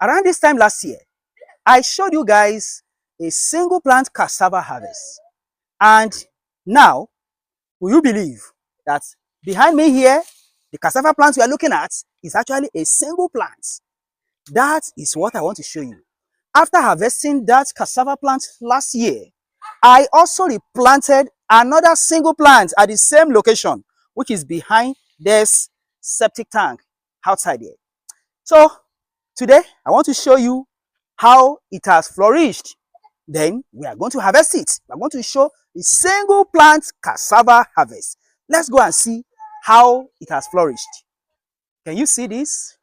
Around this time last year, I showed you guys a single plant cassava harvest. And now, will you believe that behind me here, the cassava plant we are looking at is actually a single plant? That is what I want to show you. After harvesting that cassava plant last year, I also replanted another single plant at the same location, which is behind this septic tank outside here. So today, I want to show you how it has flourished. Then we are going to harvest it. We are going to show the single plant cassava harvest. Let's go and see how it has flourished. Can you see this?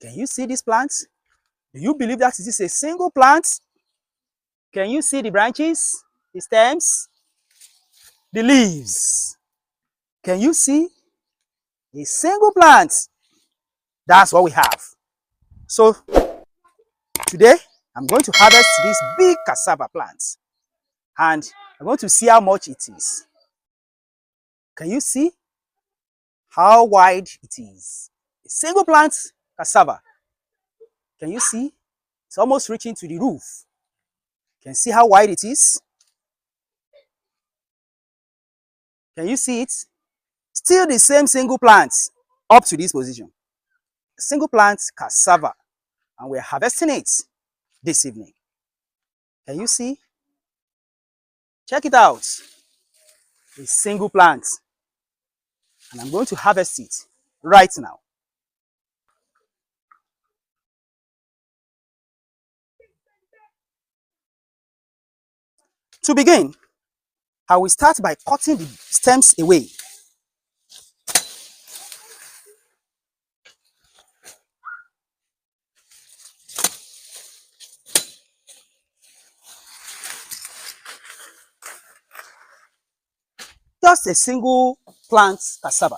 Can you see this plant? Do you believe that this is a single plant? Can you see the branches, the stems, the leaves? Can you see a single plant? That's what we have. So today, I'm going to harvest this big cassava plant. And I'm going to see how much it is. Can you see how wide it is? A single plant cassava. Can you see? It's almost reaching to the roof. Can you see how wide it is? Can you see it? Still the same single plant up to this position. Single plant cassava. And we're harvesting it this evening. Can you see? Check it out. A single plant. And I'm going to harvest it right now. To begin, I will start by cutting the stems away. Just a single plant cassava.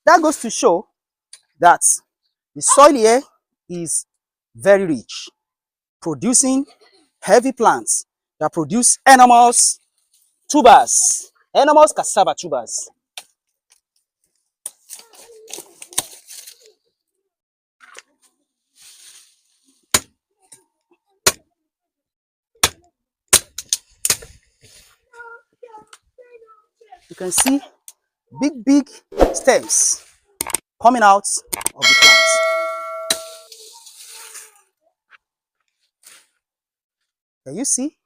That goes to show that the soil here is very rich, producing heavy plants that produce enormous tubers, enormous cassava tubers. You can see big stems coming out of the plant. Can you see?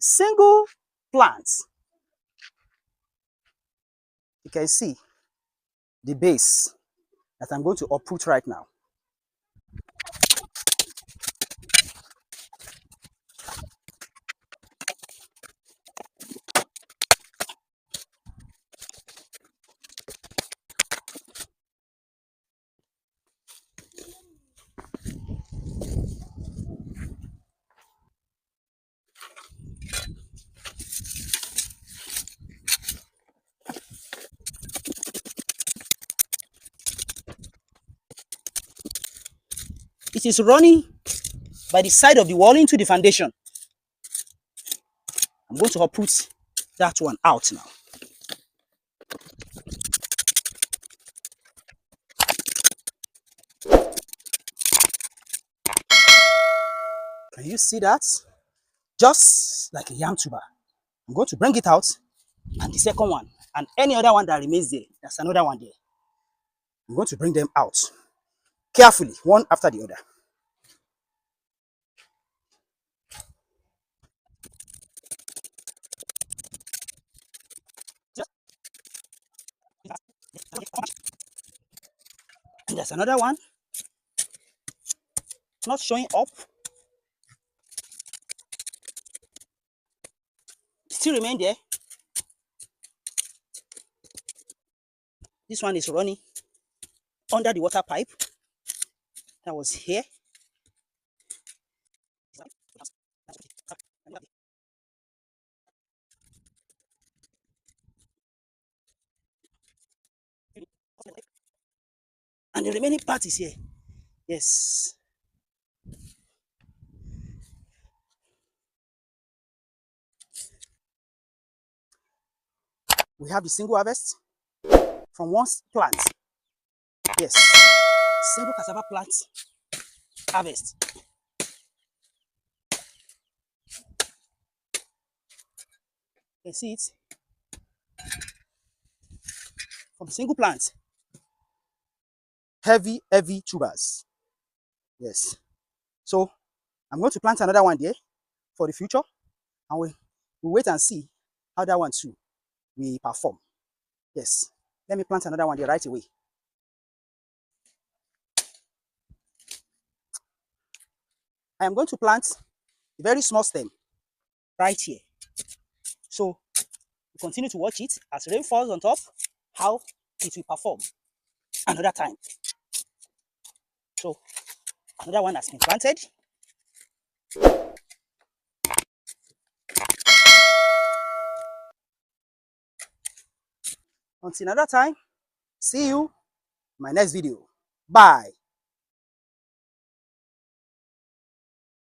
Single plants. You can see the base that I'm going to uproot right now. It is running by the side of the wall into the foundation. I'm going to uproot that one out now. Can you see that? Just like a yam tuber. I'm going to bring it out, and the second one, and any other one that remains there, there's another one there. I'm going to bring them out carefully, one after the other. And there's another one. It's not showing up. Still remain there. This one is running under the water pipe that was here. And the remaining part is here. Yes. we have the single harvest from one plant. Yes, single cassava plant harvest. You can see it from single plant. Heavy tubers. Yes. So I'm going to plant another one there for the future, and we'll wait and see how that one too will perform. Yes. Let me plant another one there right away. I am going to plant a very small stem right here. So we continue to watch it as rain falls on top, how it will perform another time. So another one has been planted. Until another time, see you in my next video. Bye.